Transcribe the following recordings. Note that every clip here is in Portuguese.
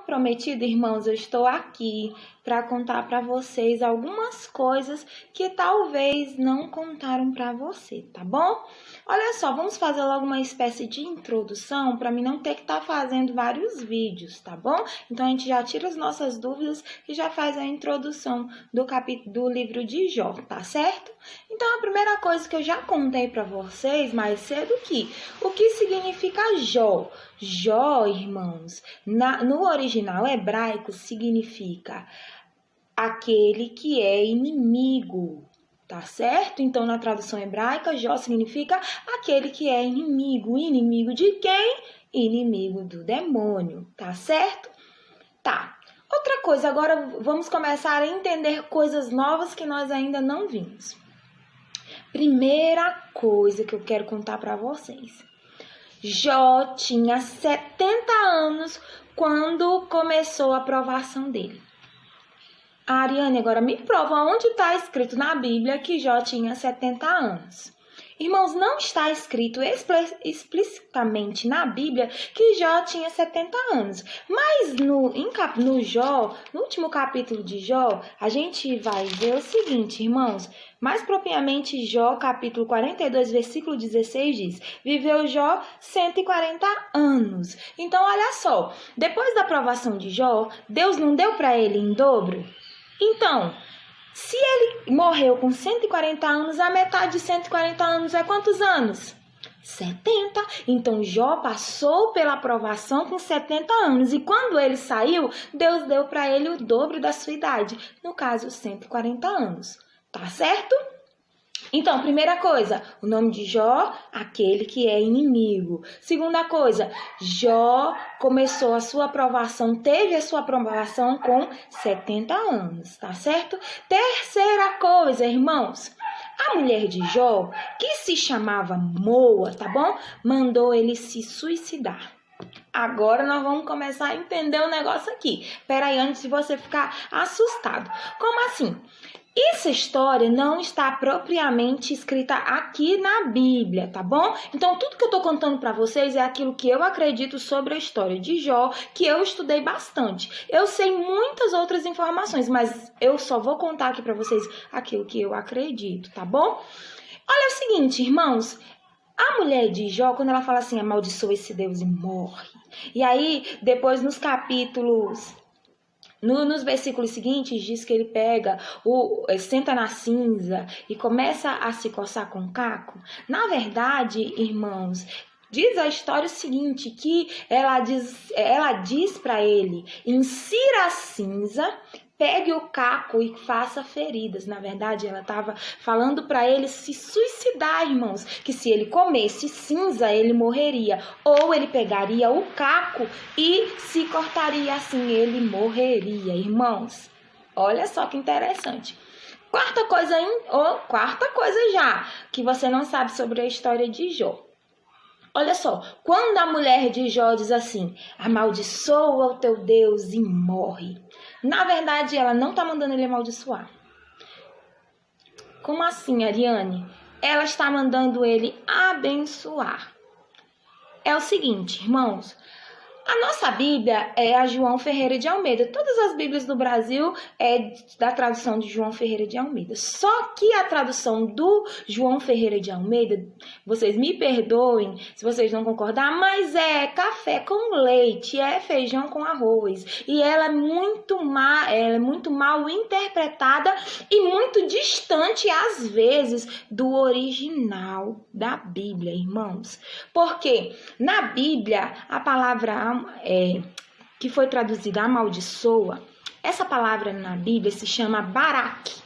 prometido, irmãos, eu estou aqui para contar para vocês algumas coisas que talvez não contaram para você, tá bom? Olha só, vamos fazer logo uma espécie de introdução para mim não ter que estar fazendo vários vídeos, tá bom? Então a gente já tira as nossas dúvidas e já faz a introdução do livro de Jó, tá certo? Então a primeira coisa que eu já contei para vocês mais cedo o que significa Jó? Jó, irmãos, no original hebraico significa aquele que é inimigo, tá certo? Então, na tradução hebraica, Jó significa aquele que é inimigo. Inimigo de quem? Inimigo do demônio, tá certo? Tá. Outra coisa, agora vamos começar a entender coisas novas que nós ainda não vimos. Primeira coisa que eu quero contar para vocês. Jó tinha 70 anos quando começou a provação dele. Ariane, agora me prova onde está escrito na Bíblia que Jó tinha 70 anos. Irmãos, não está escrito explicitamente na Bíblia que Jó tinha 70 anos. Mas no último capítulo de Jó, a gente vai ver o seguinte, irmãos. Mais propriamente, Jó, capítulo 42, versículo 16 diz: viveu Jó 140 anos. Então, olha só, depois da provação de Jó, Deus não deu para ele em dobro? Então, se ele morreu com 140 anos, a metade de 140 anos é quantos anos? 70. Então, Jó passou pela provação com 70 anos. E quando ele saiu, Deus deu para ele o dobro da sua idade. No caso, 140 anos. Tá certo? Então, primeira coisa, o nome de Jó, aquele que é inimigo. Segunda coisa, Jó começou a sua aprovação, teve a sua aprovação com 70 anos, tá certo? Terceira coisa, irmãos, a mulher de Jó, que se chamava Moa, tá bom? Mandou ele se suicidar. Agora nós vamos começar a entender o negócio aqui. Peraí, antes de você ficar assustado. Como assim? Essa história não está propriamente escrita aqui na Bíblia, tá bom? Então, tudo que eu tô contando para vocês é aquilo que eu acredito sobre a história de Jó, que eu estudei bastante. Eu sei muitas outras informações, mas eu só vou contar aqui para vocês aquilo que eu acredito, tá bom? Olha o seguinte, irmãos. A mulher de Jó, quando ela fala assim, amaldiçoa esse Deus e morre. E aí, depois nos capítulos... Nos versículos seguintes diz que ele pega, senta na cinza e começa a se coçar com caco. Na verdade, irmãos, diz a história o seguinte, que ela diz para ele, insira a cinza, pegue o caco e faça feridas. Na verdade, ela estava falando para ele se suicidar, irmãos. Que se ele comesse cinza, ele morreria. Ou ele pegaria o caco e se cortaria assim, ele morreria, irmãos. Olha só que interessante. Quarta coisa já, que você não sabe sobre a história de Jó. Olha só, quando a mulher de Jó diz assim, amaldiçoa o teu Deus e morre. Na verdade, ela não está mandando ele amaldiçoar. Como assim, Ariane? Ela está mandando ele abençoar. É o seguinte, irmãos. A nossa Bíblia é a João Ferreira de Almeida. Todas as Bíblias do Brasil é da tradução de João Ferreira de Almeida. Só que a tradução do João Ferreira de Almeida, vocês me perdoem se vocês não concordar, mas é café com leite, é feijão com arroz. E ela é muito mal interpretada e muito distante, às vezes, do original da Bíblia, irmãos. Porque na Bíblia, a palavra que foi traduzida amaldiçoa, essa palavra na Bíblia se chama Baraque.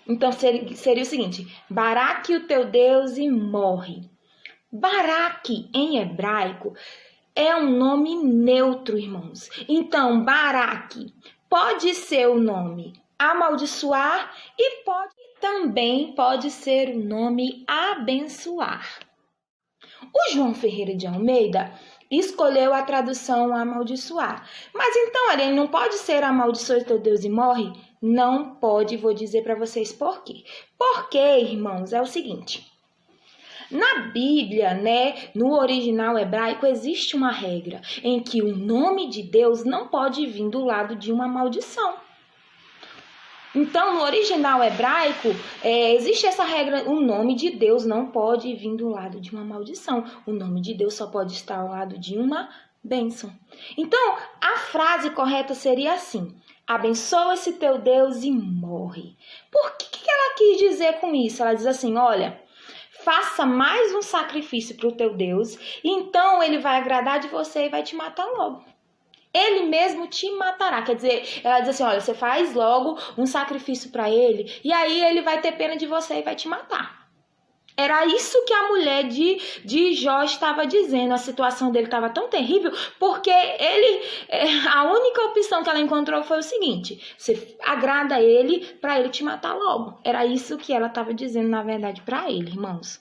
Então seria o seguinte, Baraque o teu Deus e morre. Baraque em hebraico é um nome neutro, irmãos. Então Baraque pode ser o nome amaldiçoar e também pode ser o nome abençoar. O João Ferreira de Almeida escolheu a tradução amaldiçoar. Mas então, Ariane, não pode ser amaldiçoa teu Deus e morre? Não pode, vou dizer para vocês por quê. Porque, irmãos, é o seguinte. Na Bíblia, né, no original hebraico, existe uma regra em que o nome de Deus não pode vir do lado de uma maldição. Então, no original hebraico, existe essa regra, o nome de Deus não pode vir do lado de uma maldição. O nome de Deus só pode estar ao lado de uma bênção. Então, a frase correta seria assim: abençoa esse teu Deus e morre. Por que ela quis dizer com isso? Ela diz assim, olha, faça mais um sacrifício para o teu Deus, então ele vai agradar de você e vai te matar logo. Ele mesmo te matará. Quer dizer, ela diz assim, olha, você faz logo um sacrifício para ele, e aí ele vai ter pena de você e vai te matar. Era isso que a mulher de Jó estava dizendo. A situação dele estava tão terrível, porque a única opção que ela encontrou foi o seguinte: você agrada ele para ele te matar logo. Era isso que ela estava dizendo, na verdade, para ele, irmãos.